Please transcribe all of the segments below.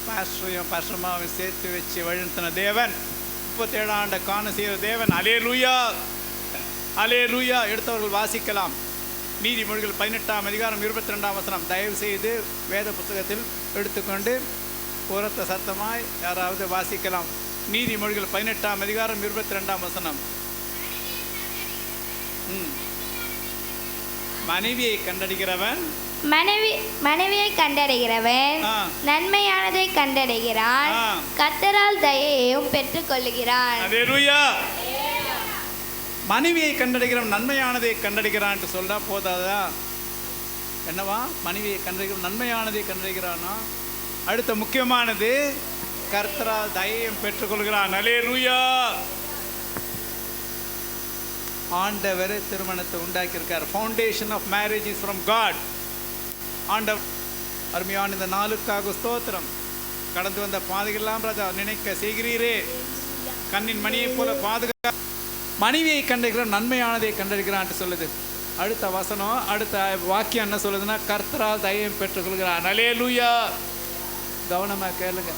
பாஸ்டரையும் பாஸ்டர்மாவையும் சேர்த்து வச்சு வழிநடத்தின தேவன், 37 ஆண்டு காண செய்கிற தேவன். அல்லேலூயா, அல்லேலூயா. எடுத்தவர்கள் வாசிக்கலாம். நீதிமொழிகள் 18ஆம் அதிகாரம் 22ஆம் வசனம். தயவு செய்து வேத புத்தகத்தில் எடுத்துக்கொண்டு உரத்த சத்தமாய் யாராவது வாசிக்கலாம். நீதிமொழிகள் 18ஆம் அதிகாரம் 22ஆம் வசனம். மனைவியை கண்டடைகிறவன் மனைவியை கண்டடைகிறவன் நன்மையானதை கண்டடைகிறான், கர்த்தரால் தயையையும் பெற்றுக் கொள்ளுகிறான். அல்லேலூயா. மனைவியை கண்டடைகிறவன் நன்மையானதை கண்டடைகிறான் சொல்றா போதாதா? என்னவா? மனைவியை கண்டடைகிறவன் நன்மையானதை கண்டடைகிறானா? அடுத்த முக்கியமானது, கர்த்தரால் தயையும் பெற்றுக்கொள்கிறான். அல்லேலூயா. ஆண்டவர் திருமணத்தை உண்டாக்கியிருக்கார். Foundation of marriage is from God. ஆண்டவர் அருமையான இந்த நாளுக்காக ஸ்தோத்திரம். கடந்து வந்த பாதைகள்லாம் ராஜா நினைக்க செய்கிறீரே. கண்ணின் மணியை போல பாதுகா. மனைவியை கண்டறிகிறான், நன்மையானதை கண்டறிகிறான் சொல்லுது. அடுத்த வசனம், அடுத்த வாக்கியம் என்ன சொல்லுதுன்னா, கர்த்தரால் தயையும் பெற்றுக்கொள்கிறான். அல்லேலூயா. கவனமாக கேளுங்க.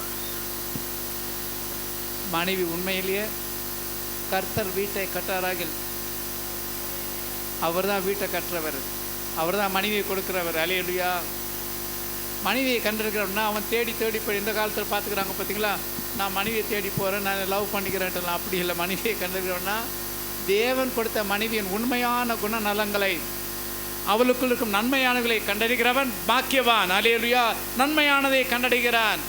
மனைவி உண்மையிலேயே கர்த்தர் வீட்டை கட்டாராகில், அவர் தான் வீட்டை கட்டுறவர், அவர் தான் மனைவியை கொடுக்குறவர். அல்லேலூயா. மனைவியை கண்டிருக்கிறவனா அவன் தேடி தேடி போய் இந்த காலத்தில் பார்த்துக்கிறாங்க பார்த்தீங்களா, நான் மனைவியை தேடி போகிறேன், நான் லவ் பண்ணிக்கிறேன்ட்டுலாம். அப்படி இல்லை. மனைவியை கண்டிருக்கிறவனா தேவன் கொடுத்த மனைவியின் உண்மையான குணநலங்களை, அவளுக்குள் இருக்கும் நன்மையானவர்களை கண்டறிகிறவன் பாக்கியவான். அல்லேலூயா. நன்மையானதை கண்டடைகிறான்.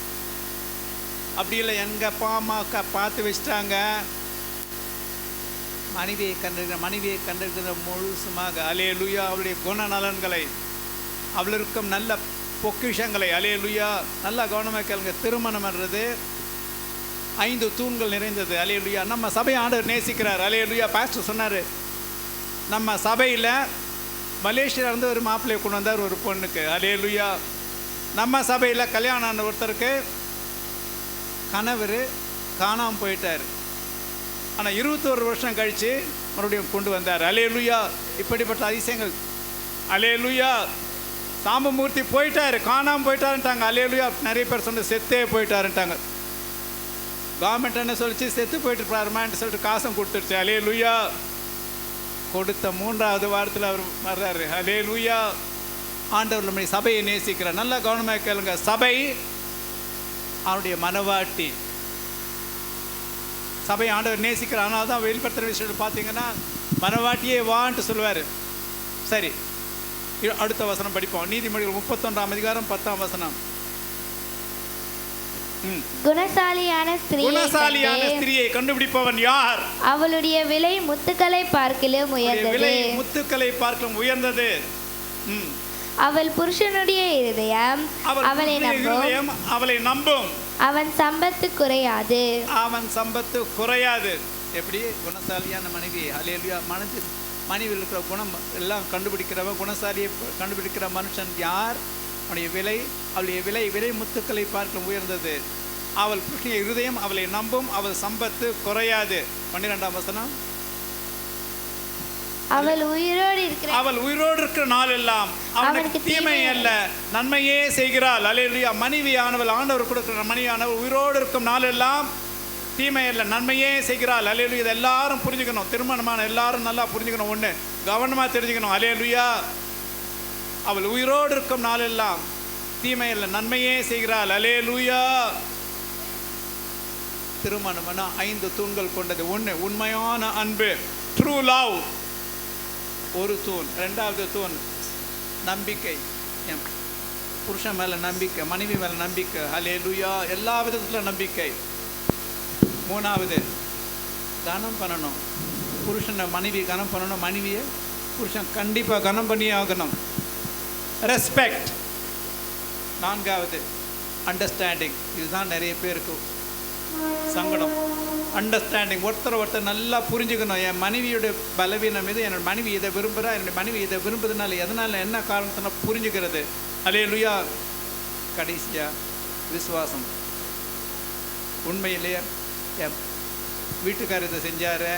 அப்படி இல்லை, எங்கள் அப்பா அம்மா பார்த்து வச்சிட்டாங்க. மனைவியை கண்டிருக்கிற முழுசுமாக அல்லேலூயா அவளுடைய குணநலன்களை, அவள் இருக்கும் நல்ல பொக்கிஷங்களை. அல்லேலூயா. நல்லா கவனமாக கேளுங்க. திருமணம் என்றது 5 தூண்கள் நிறைந்தது. அல்லேலூயா. நம்ம சபையை ஆண்டவர் நேசிக்கிறார். அல்லேலூயா. பாஸ்டர் சொன்னார், நம்ம சபையில் மலேசியாவிலேருந்து ஒரு மாப்பிள்ளையை கொண்டு வந்தார் ஒரு பொண்ணுக்கு. அல்லேலூயா. நம்ம சபையில் கல்யாணம் ஆன ஒருத்தருக்கு கணவர் காணாமல் போயிட்டார். ஆனால் 21 வருஷம் கழித்து மறுபடியும் கொண்டு வந்தார். அல்லேலூயா. இப்படிப்பட்ட அதிசயங்கள். அல்லேலூயா. சாம்பமூர்த்தி போயிட்டார், காணாமல் போயிட்டாருன்ட்டாங்க. அல்லேலூயா. நிறைய பேர் சொன்ன செத்தே போயிட்டாருன்ட்டாங்க. கவர்மெண்ட் என்ன சொல்லிச்சு, செத்து போயிட்டு பாருமான்னு சொல்லிட்டு காசும் கொடுத்துருச்சு. அல்லேலூயா. கொடுத்த 3வது வாரத்தில் அவர் வர்றாரு. அல்லேலூயா. ஆண்டவர் நம்முடைய சபையை நேசிக்கிறார். நல்லா கவனமாக கேளுங்க. சபை அவருடைய மனவாட்டி. சபை ஆண்டவர் நேசிக்கிற. ஆனால் தான் வெளிப்படுத்துகிற விஷயத்தில் பார்த்தீங்கன்னா மனவாட்டியே வான்ட்டு சொல்லுவார். சரி, அடுத்த வசனம் படிப்போம். நீதிமொழிகள் 31ஆம் அதிகாரம் 10ஆம் வசனம். குணசாலியான ஸ்திரியை கண்டுபிடிப்பவன் யார்? அவளுடைய விலை முத்துக்களை பார்க்கிலும் உயர்ந்தது. முத்துக்களை பார்க்கிலும் உயர்ந்தது. அவள் புருஷனுடைய இருதயம் அவளை நம்பும். அவன் சம்பத்து குறையாது. எப்படி? குணசாலியான மனைவி. அல்லேலூயா. மனைவியில் இருக்கிற குணம் எல்லாம் கண்டுபிடிக்கிறவன், குணசாலியை கண்டுபிடிக்கிற மனுஷன் யார்? அவளுடைய விலை முத்துக்களை பார்க்க உயர்ந்தது. அவள் புருஷனுடைய இருதயம் அவளை நம்பும். அவள் சம்பத்து குறையாது. 12ஆம் வசனம். அவள் உயிரோடு இருக்கிற நாள் எல்லாம் அவனுக்கு தீமை அல்ல, நன்மையே செய்கிறாள். அல்லேலூயா. மனைவியானவள், ஆண்டவர் கொடுக்கிற மனைவியானவள் உயிரோடு இருக்கும் நாள் எல்லாம் தீமை அல்ல, நன்மையே செய்கிறாள். அல்லேலூயா. இதை எல்லாரும் புரிஞ்சுக்கணும். திருமணமான எல்லாரும் நல்லா புரிஞ்சுக்கணும். ஒன்று கவனமாக தெரிஞ்சுக்கணும். அல்லேலூயா. அவள் உயிரோடு இருக்கும் நாள் எல்லாம் தீமை அல்ல, நன்மையே செய்கிறாள். அல்லேலூயா. திருமணம்னா 5 தூண்கள் கொண்டது. 1 உண்மையான அன்பு, ட்ரூ லவ், ஒரு தூண். 2வது தூண் நம்பிக்கை. என் புருஷன் மேலே நம்பிக்கை, மனைவி மேலே நம்பிக்கை. அல்லேலூயா. எல்லா விதத்தில் நம்பிக்கை. 3வது கனம் பண்ணணும். புருஷனை மனைவி கனம் பண்ணணும், மனைவியை புருஷன் கண்டிப்பாக கனம் பண்ணி ஆகணும். ரெஸ்பெக்ட். 4வது அண்டர்ஸ்டாண்டிங். இதுதான் நிறைய பேருக்கு சங்கடம். அண்டர்ஸ்டாண்டிங். ஒருத்தர் நல்லா புரிஞ்சுக்கணும். என் மனைவியோட பலவீனம் இது, என்னோட மனைவி இதை விரும்புகிறா, என்னோட மனைவி இதை விரும்புறதுனால எதனால், என்ன காரணத்தினால் புரிஞ்சுக்கிறது. அல்லேலூயா. கடைசியாக விசுவாசம். உண்மையிலேயே என் வீட்டுக்காரர் இதை செஞ்சார்,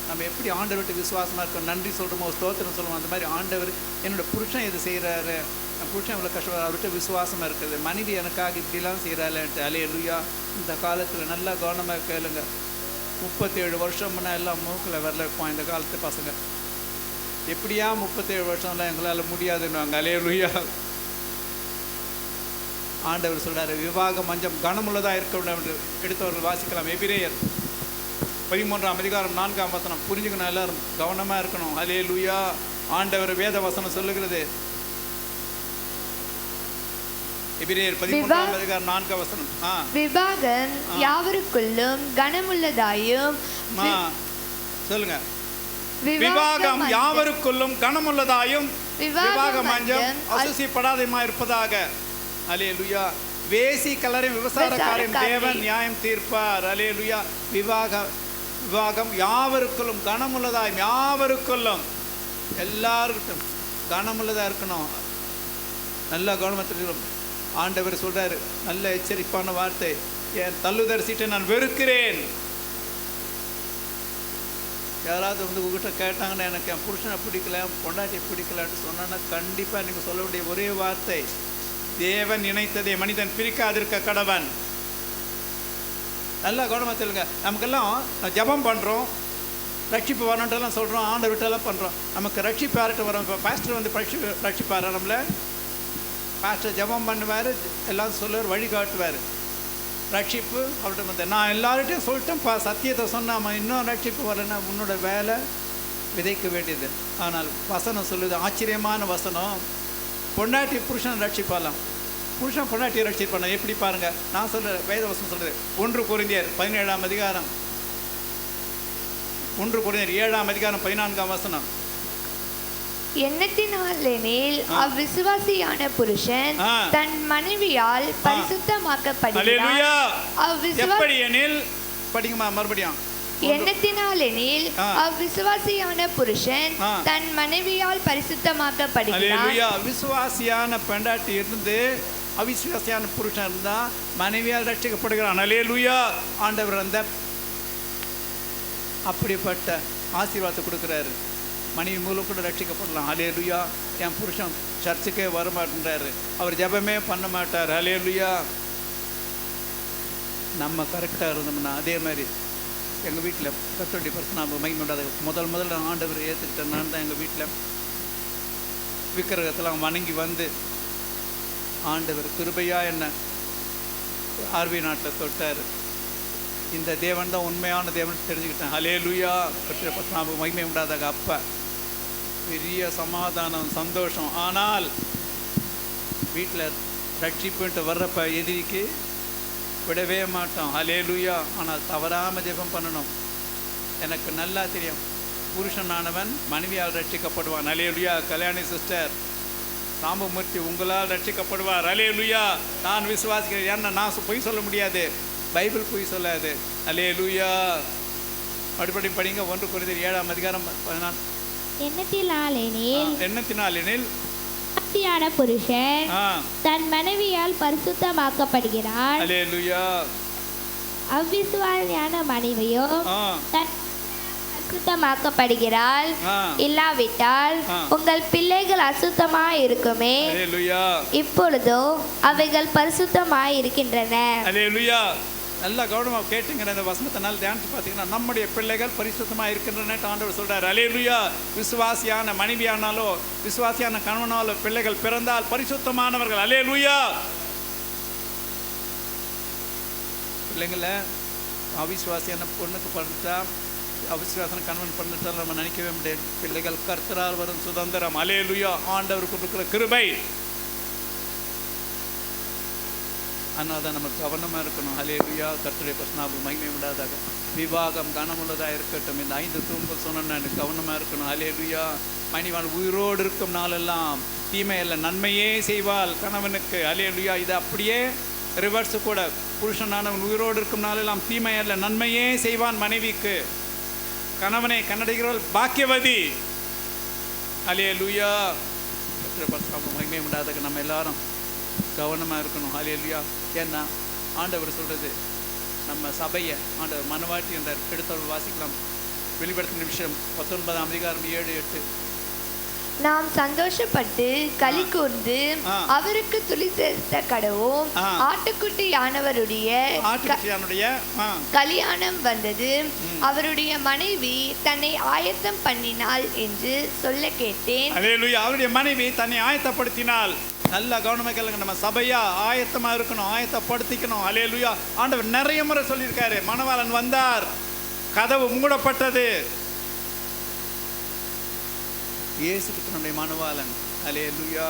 நம்ம எப்படி ஆண்டவர்கிட்ட விசுவாசமாக இருக்கோம், நன்றி சொல்கிறோமோ, ஸ்தோத்திரம் சொல்லுவோம். அந்த மாதிரி ஆண்டவர் என்னோடய புருஷன் இது செய்கிறாரு, என் புருஷன் இவ்வளோ கஷ்டப்படுற, அவர்கிட்ட விசுவாசமாக இருக்குது, மனைவி எனக்காக இப்படிலாம் செய்கிறாளேன்ட்டு. அல்லேலூயா. இந்த காலத்தில் நல்லா கவனமாக கேளுங்க. 37 வருஷம் முன்னே எல்லாம் மூக்கில் வரல வைப்போம் இந்த காலத்து பசங்க. எப்படியா 37 வருஷம்லாம் எங்களால் முடியாதுன்னுவாங்க. அல்லேலூயா. ஆண்டவர் சொல்கிறார், விவாக மஞ்சம் கனமுள்ளதாக இருக்க வேண்டும் என்று எடுத்தவர்கள் வாசிக்கலாம். எபிரேயர் 13ஆம் அதிகாரம் 4ஆம் வசனம். புரிஞ்சுக்கணும், எல்லாரும் கவனமாக இருக்கணும். அல்லேலூயா. ஆண்டவர் வேத வசனம் சொல்லுகிறது. எபிரேயர் 13ஆம் அதிகாரம் 4ஆம் வசனம். விவாகம் யாவருக்குள்ளும் கனமுள்ளதாயும். சொல்லுங்க. விவாகம் யாவருக்குள்ளும் கனமுள்ளதாயும் விவாக மஞ்சம் அசுசிப்படாதமா இருப்பதாக. அல்லேலூயா. வேசி கலரை விபசாரக்காரின் தேவன் நியாயம் தீர்ப்பார். அல்லேலூயா. விவாகம் யாவருக்குள்ளும் கனமுள்ளதாயும், யாவருக்குள்ளும் எல்லாருக்கும் கனமுள்ளதாக இருக்கணும். நல்லா கவனத்தில் ஆண்டவர் சொல்றாரு, நல்ல எச்சரிப்பான வார்த்தை, என் தள்ளுதரிசிட்டை நான் வெறுக்கிறேன். யாராவது வந்து உங்ககிட்ட கேட்டாங்கன்னா எனக்கு என் புருஷனை பிடிக்கல, பொண்டாட்டியை பிடிக்கலான்னு சொன்னா கண்டிப்பாக நீங்கள் சொல்ல வேண்டிய ஒரே வார்த்தை, தேவன் இணைத்ததை மனிதன் பிரிக்காதிருக்க கடவன். நல்லா கவனமாக சொல்லுங்க. நமக்கெல்லாம் ஜபம் பண்ணுறோம், ரட்சிப்பு வரணுன்ட்டெல்லாம் சொல்கிறோம், ஆண்டை விட்டெல்லாம் பண்ணுறோம். நமக்கு ரட்சிப்பு யார்கிட்ட வரோம்? இப்போ பாஸ்டர் வந்து ரட்சிப்பார் நம்மளை. பாஸ்டர் ஜபம் பண்ணுவார், எல்லாம் சொல்லுவார், வழிகாட்டுவார். ரட்சிப்பு அவர்கிட்ட வந்து நான் எல்லார்கிட்டையும் சொல்லிட்டேன்ப்பா, சத்தியத்தை சொன்னாம இன்னும் ரட்சிப்பு வரலைன்னா உன்னோட வேலை விதைக்க வேண்டியது. ஆனால் வசனம் சொல்லுது, ஆச்சரியமான வசனம், பொண்டாட்டி புருஷன் ரட்சிப்பாலாம், புருஷன் பொண்டாட்டியை ரட்சிப்பான. எப்படி பாருங்க, நான் சொல்கிறேன், வேத வசனம் சொல்கிறது. 1 கொரிந்தியர் 17ஆம் அதிகாரம், 1 கொரிந்தியர் 7ஆம் அதிகாரம் 14ஆம் வசனம். எண்ணத்தினாலெனில் அவ்விசுவாசியான புருஷன் தன் மனைவியால் பரிசுத்தமாக்கப்படுகிறார். மறுபடியும் எண்ணத்தினாலெனில் அவ்விசுவாசியான புருஷன் தன் மனைவியால் பரிசுத்தமாக்கப்படுகிறார். விசுவாசியான பெண்டாட்டி இருந்து அவிசுவாசியான புருஷன் இருந்தா மனைவியால் ரட்சிக்கப்படுகிறான். அல்லேலூயா. ஆண்டவர் அந்த அப்படிப்பட்ட ஆசீர்வாதத்தை கொடுக்குறாரு. மனைவி மூலம் கூட ரட்சிக்கப்படலாம். அல்லேலூயா. என் புருஷன் சர்ச்சுக்கே வரமாட்டேன்றாரு, அவர் ஜபமே பண்ண மாட்டார். அல்லேலூயா. நம்ம கரெக்டாக இருந்தோம்னா அதே மாதிரி எங்கள் வீட்டில் கர்த்தருடைய பரிசுத்த மகிமையுண்டாத முதல்ல ஆண்டவர் ஏற்றுக்கிட்டேன். நான் தான் எங்கள் வீட்டில் விக்கிரகத்தெல்லாம் வணங்கி வந்து ஆண்டவர் கிருபையாக என்ன ஆர்வி நாட்டில் தொட்டார். இந்த தேவன் தான் உண்மையான தேவன் தெரிஞ்சுக்கிட்டேன். அல்லேலூயா. கர்த்தருடைய பரிசுத்த மகிமை உண்டாதாக அப்போ பெரிய சமாதானம், சந்தோஷம். ஆனால் வீட்டில் ரட்சிப்புன்ட்டு வர்றப்ப எதிரிக்கு விடவே மாட்டோம். அல்லேலூயா. ஆனால் தவறாமல் ஜெபம் பண்ணணும். எனக்கு நல்லா தெரியும், புருஷனானவன் மனைவியால் ரட்சிக்கப்படுவான். அல்லேலூயா. கல்யாணி சிஸ்டர் ராமமூர்த்தி உங்களால் ரட்சிக்கப்படுவார். அல்லேலூயா. நான் விசுவாசிக்கிறேன். ஏன்னா நான் பொய் சொல்ல முடியாது, பைபிள் பொய் சொல்லாது. அல்லேலூயா. மறுபடியும் படிங்க. 1 கொரிந்தியர் 7ஆம் அதிகாரம் 14. எண்ணத்தினாலெனில் புருஷன் தன் மனைவியால் பரிசுத்தமாக்கப்படுகிறார். அல்லேலூயா. அவ்விசுவாசியான மனைவியோ தன் அசுத்தமாக்கப்படுகிறாள். இல்லாவிட்டால் உங்கள் பிள்ளைகள் அசுத்தமாய் இருக்குமே, இப்பொழுதோ அவைகள் பரிசுத்தமாய் இருக்கின்றன. அல்லேலூயா. நல்லா கவனமாக கேட்டுங்க. இந்த வசனத்தினால் தியானித்து பார்த்தீங்கன்னா நம்முடைய பிள்ளைகள் பரிசுத்தமாக இருக்கின்றன ஆண்டவர் சொல்கிறார். அல்லேலூயா. விசுவாசியான மனைவியானாலோ விசுவாசியான கணவனாலோ பிள்ளைகள் பிறந்தால் பரிசுத்தமானவர்கள். அல்லேலூயா. பிள்ளைங்களை அவிசுவாசியான பொண்ணுக்கு பண்ணிட்டா, அவிசுவாசன கணவன் பண்ணிட்டா நம்ம நினைக்கவே முடியாது. பிள்ளைகள் கர்த்தரால் வரும் சுதந்திரம். அல்லேலூயா. ஆண்டவர் கொடுக்குற கிருபை. ஆனால் தான் நம்ம கவனமாக இருக்கணும். அல்லேலூயா. கர்த்தருடைய பரிசுத்த மகிமை உண்டாதாக. விவாகம் கனமுள்ளதாக இருக்கட்டும். இந்த 5 தூண்கள் சொன்னேன், எனக்கு கவனமாக இருக்கணும். அல்லேலூயா. மனைவாள் உயிரோடு இருக்கும் நாளெல்லாம் தீமையல்ல நன்மையே செய்வாள் கணவனுக்கு. அல்லேலூயா. இது அப்படியே ரிவர்ஸு கூட. புருஷனானவன் உயிரோடு இருக்கும் நாளெல்லாம் தீமையல்ல நன்மையே செய்வான் மனைவிக்கு. கணவனை கண்ணடைகிறவள் பாக்கியவதி. அல்லேலூயா. கர்த்தருடைய பரிசுத்த மகிமை உண்டாதாக நம்ம எல்லாரும் கவனமாக இருக்கணும். அல்லேலூயா. ஏன்னா ஆண்டவர் சொல்கிறது, நம்ம சபையை ஆண்டவர் மனவாட்டி என்றார். எடுத்தவர்கள் வாசிக்கலாம். வெளிப்படுத்தின விஷயம் 19ஆம் அதிகாரம் 7-8. நாம் சந்தோஷப்பட்டு களி கூர்ந்து அவருக்கு துளி சேர்த்த கடவும். ஆட்டுக்குட்டியானவருடைய கல்யாணம் வந்தது, அவருடைய மனைவி தன்னை ஆயத்தம் பண்ணினாள் என்று சொல்ல கேட்டேன். அல்லேலூயா. அவருடைய மனைவி தன்னை ஆயத்தப்படுத்தினாள். நல்ல கவனமா கேளுங்க. நம்ம சபையா ஆயத்தமா இருக்கணும், ஆயத்தப்படுத்திக்கணும். அல்லேலூயா. ஆண்டவர் நிறைய முறை சொல்லியிருக்காரு, மணவாளன் வந்தார், கதவு மூடப்பட்டது. இயேசு கிறிஸ்துவினுடைய மணவாளன். அல்லேலூயா.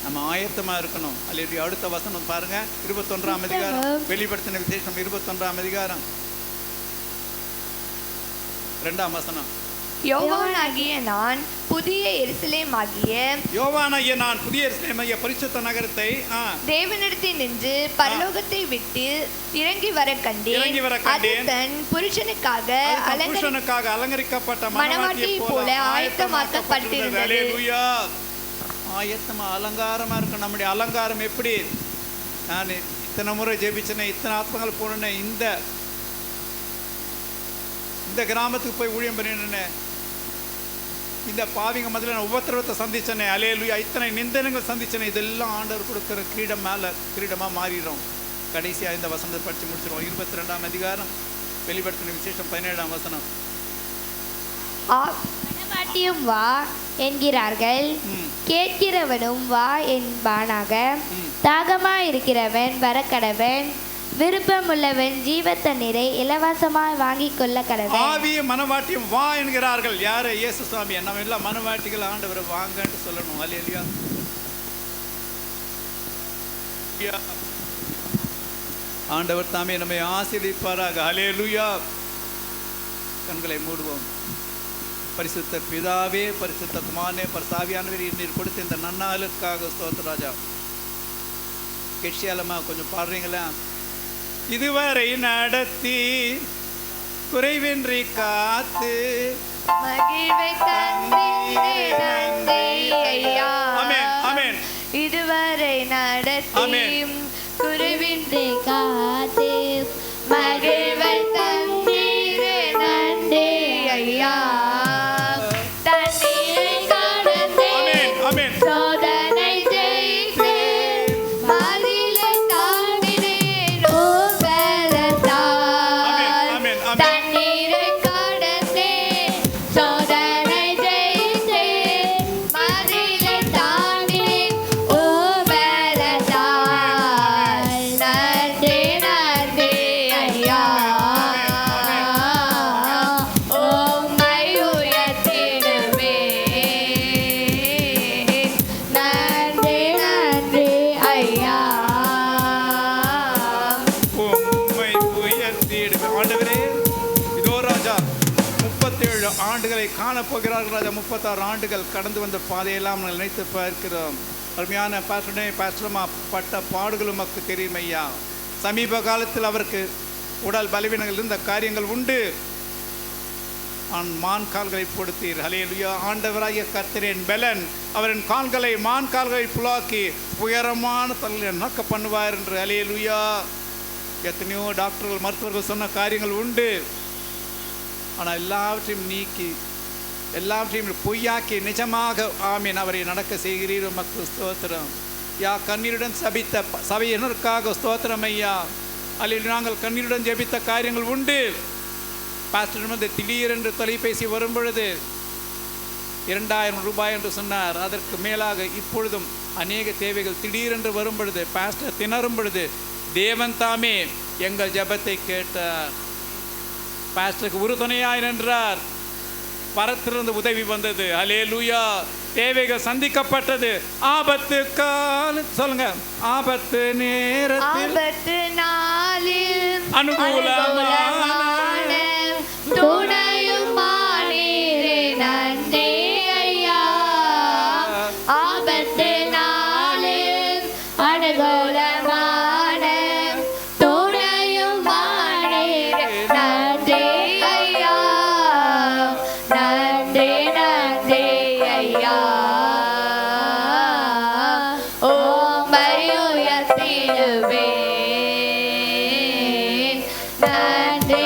நம்ம ஆயத்தமா இருக்கணும். அல்லேலூயா. அடுத்த வசனம் பாருங்க, 21ஆம் அதிகாரம், வெளிப்படுத்தின விசேஷம் 21ஆம் அதிகாரம் 2ஆம் வசனம். யோவானாகிய நான் புதிய எருசலேமாகிய பரிசுத்த நகரத்தை தேவனிடத்தில் நின்று பரலோகத்தை விட்டு இறங்கி வர கண்டேன். தன் புருஷனுக்காக அலங்கரிக்கப்பட்ட மணவாட்டியை போல ஆயத்தமாக்கப்பட்டிருந்தது. ஆயத்தமா அலங்காரமா இருக்கு. நம்முடைய அலங்காரம் எப்படி? நான் இத்தனை முறை ஜெபிச்சேனே, இத்தனை ஆத்மங்கள் போனேன், இந்த கிராமத்துக்கு போய் ஊழியம் பண்ணினேன், இந்த பாவிங்க மதில் நான் உபத்திரவத்தை சந்திச்சேனே, அல்லேலூயா, இத்தனை நிந்தனங்கள் சந்திச்சேனே, இதெல்லாம் ஆண்டவர் கொடுக்குற கிரீடம் மேலே கிரீடமாக மாறிடும். கடைசியாக இந்த வசனத்தை படித்து முடிச்சிடுவோம். 22ஆம் அதிகாரம், வெளிப்படுத்தின விசேஷம் 17ஆம் வசனம். மணவாட்டியும் வா என்கிறார்கள், கேட்கிறவனும் வா என்பானாக. தாகமா இருக்கிறவன் வரக்கடவன், விருப்பமுள்ளவன் ஜீவ தண்ணீரை இலவசமாய் வாங்கிக் கொள்ள கடவன். ஆவியும் மனவாட்டியும் வா என்கிறார்கள். யாரு? இயேசு சுவாமி. நம்ம எல்லாம் மனவாட்டிகள் ஆண்டவர் வாங்கன்னு சொல்லணும். அல்லேலூயா. ஆண்டவர் தாமே நம்மை ஆசீர்வதிப்பாராக. அல்லேலூயா. கண்களை மூடுவோம். பரிசுத்த பிதாவே, பரிசுத்த குமாரனே, பரிசுத்தாவியானவரே, நீர் கொடுத்த இந்த நன்னாளுக்காக ஸ்தோத்திரம் ராஜா. கெட்சியாலமா கொஞ்சம் பாடுறீங்களா? இதுவரை நடத்தி குறைவின்றி காத்து மகிழ்வை தந்தீரே நன்றி ஐயா. ஆமென், ஆமென். இதுவரை நடத்தி குறைவின்றி காத்து மகிழ்வை தந்தீரே நன்றி ஐயா. தண்ணீரை கடந்தே சோதனை ஜெயித்தே மதிலை தாண்டினேன் உம்பலத்தால். தண்ணீரை கடந்தே சோதனை ஜெயித்தே மதிலை தாண்டினேன் உம்பலத்தால். நன்றி நன்றி ஐயா, உம்மை உயர்த்திடுவேன். நன்றி நன்றி ஐயா, உம்மை உயர்த்திடுவேன். ஆண்டவரே, இதோ ராஜா 37 ஆண்டுகளை காணப்போகிறார்கள் ராஜா. 36 ஆண்டுகள் கடந்து வந்த பாதையெல்லாம் நினைத்து பார்க்கிறோம். அருமையான பாஸ்டர்மா பட்ட பாடுகள் உமக்கு தெரியும் ஐயா. சமீப காலத்தில் அவருக்கு உடல் பலவீனங்கள் இருந்த காரியங்கள் உண்டு. மான் கால்களை கொடுத்தீர். அல்லேலூயா. ஆண்டவராகிய கர்த்தரின் பலன் அவரின் கால்களை மான் கால்களை புலாக்கி உயரமான தலையில் நோக்க பண்ணுவார் என்று. அல்லேலூயா. எத்தனையோ டாக்டர்கள் மருத்துவர்கள் சொன்ன காரியங்கள் உண்டு. ஆனால் எல்லாவற்றையும் நீக்கி எல்லாவற்றையும் பொய்யாக்கி நிஜமாக ஆமீன் அவரை நடக்க செய்கிறீர். உமக்கு ஸ்தோத்திரம். யா கண்ணீருடன் சபித்த சபையினருக்காக ஸ்தோத்திரம் ஐயா. அல்லேலூயா. நாங்கள் கண்ணீருடன் ஜெபித்த காரியங்கள் உண்டு. பாஸ்டர் வந்து திடீரென்று தொலைபேசி வரும்பொழுது 2000 ரூபாய் என்று சொன்னார். அதற்கு மேலாக இப்பொழுதும் அநேக தேவைகள் திடீரென்று வரும் பொழுது, பாஸ்டர் திணறும் பொழுது தேவன் தாமே எங்கள் ஜெபத்தை கேட்டார். பாஸ்டருக்கு உறுதுணையாய் நின்றார். பரத்திலிருந்து உதவி வந்தது. அல்லேலூயா. தேவைகள் சந்திக்கப்பட்டது. ஆபத்து கால சொல்லுங்க, ஆபத்து நேரத்தில் அனுகூலமான துணையும் மானீரே நன்றி ஐயா. ஆபத்து நாளில் அனுகூலமான துணையும் மானீரே நன்றி ஐயா. நன்றி நன்றி ஐயா, உம்மை உயர்த்திடுவேன். நன்றி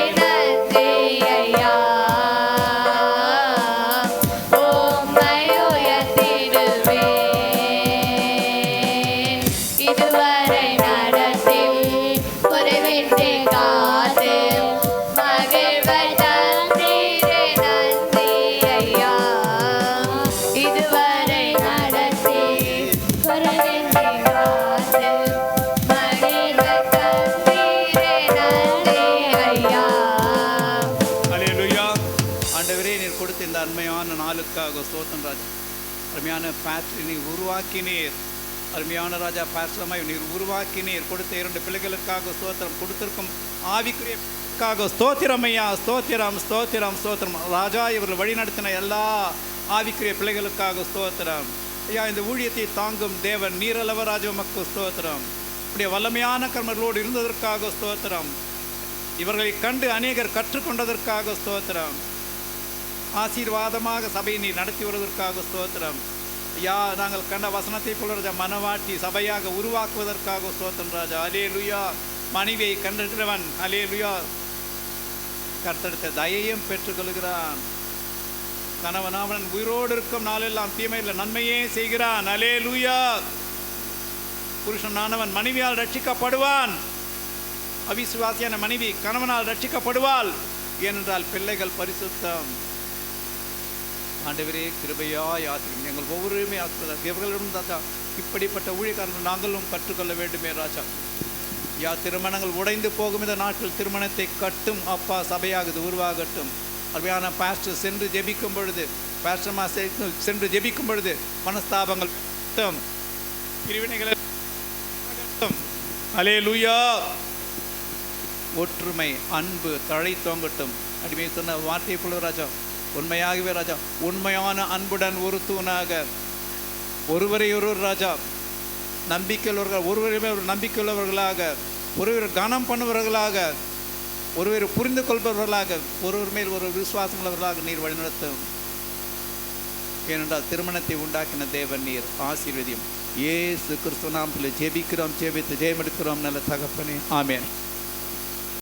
பிள்ளைகளுக்காக ஸ்தோத்திரம் ராஜா. அருமையான பேஸ்டர் நீர் உருவாக்கினீர். அருமையான ராஜா பேஸ்டரம்மா நீர் உருவாக்கினீர். கொடுத்த 2 பிள்ளைகளுக்காக ஸ்தோத்திரம். கொடுத்திருக்கும் ஆவிக்குரியக்காக ஸ்தோத்திரம் ஐயா. ஸ்தோத்திரம் ஸ்தோத்திரம் ஸ்தோத்திரம் ராஜா. இவர்கள் வழிநடத்தின எல்லா ஆவிக்குரிய பிள்ளைகளுக்காக ஸ்தோத்திரம் ஐயா. இந்த ஊழியத்தை தாங்கும் தேவன் நீரளவ ராஜா உமக்கு ஸ்தோத்திரம். இப்படி வல்லமையான கர்மர்களோடு இருந்ததற்காக ஸ்தோத்திரம். இவர்களை கண்டு அநேகர் கற்றுக்கொண்டதற்காக ஸ்தோத்திரம். ஆசீர்வாதமாக சபையை நீ நடத்தி வருவதற்காக ஸ்தோத்திரம் ஐயா. நாங்கள் கண்ட வசனத்தை போல ராஜா மனவாட்டி சபையாக உருவாக்குவதற்காக ஸ்தோத்திரம் ராஜா. அல்லேலூயா. மனைவியை கண்டிருக்கிறவன் அல்லேலூயா கர்த்தரித்த தயையும் பெற்றுக்கொள்கிறான். கணவன் உயிரோடு இருக்கும் நாளெல்லாம் தீமையில் நன்மையே செய்கிறான். அல்லேலூயா. புருஷனானவன் மனைவியால் ரட்சிக்கப்படுவான். அவிசுவாசியான மனைவி கணவனால் ரட்சிக்கப்படுவாள். ஏனென்றால் பிள்ளைகள் பரிசுத்தம். ஆண்டவரே கிருபையாய் ஆசிரியம் எங்கள் ஒவ்வொருவருமே ஆசிரியர் இவர்களிடம் ராஜா இப்படிப்பட்ட ஊழியக்காரர்கள் நாங்களும் கற்றுக்கொள்ள வேண்டுமே ராஜா. யா திருமணங்கள் உடைந்து போகும் இந்த நாட்கள் திருமணத்தை கட்டும் அப்பா. சபையாகுது உருவாகட்டும். அருமையான பாஸ்டர் சென்று ஜெபிக்கும் பொழுது பாஸ்டர்மா சென்று ஜெபிக்கும் பொழுது மனஸ்தாபங்கள் பிரிவினைகள் அல்லேலூயா. ஒற்றுமை அன்பு தழை தோங்கட்டும். அடிமை சொன்ன வார்த்தையை போல ராஜா உண்மையாகவே ராஜா உண்மையான அன்புடன் ஒரு தூணாக ஒருவரை ஒருவர் ராஜா நம்பிக்கையுள்ளவர்கள் ஒருவருமே ஒரு நம்பிக்கையுள்ளவர்களாக ஒருவர் கனம் பண்ணுபவர்களாக ஒருவர் புரிந்து கொள்பவர்களாக ஒருவர் மேல் ஒரு விசுவாசம் உள்ளவர்களாக நீர் வழிநடத்தும். ஏனென்றால் திருமணத்தை உண்டாக்கின தேவன் நீர் ஆசீர்வதியும். இயேசு கிறிஸ்துவின் நாமத்தில் ஜெபிக்கிறோம். ஜெபித்து ஜெயமெடுக்கிறோம் நல்ல தகப்பனே. ஆமென்.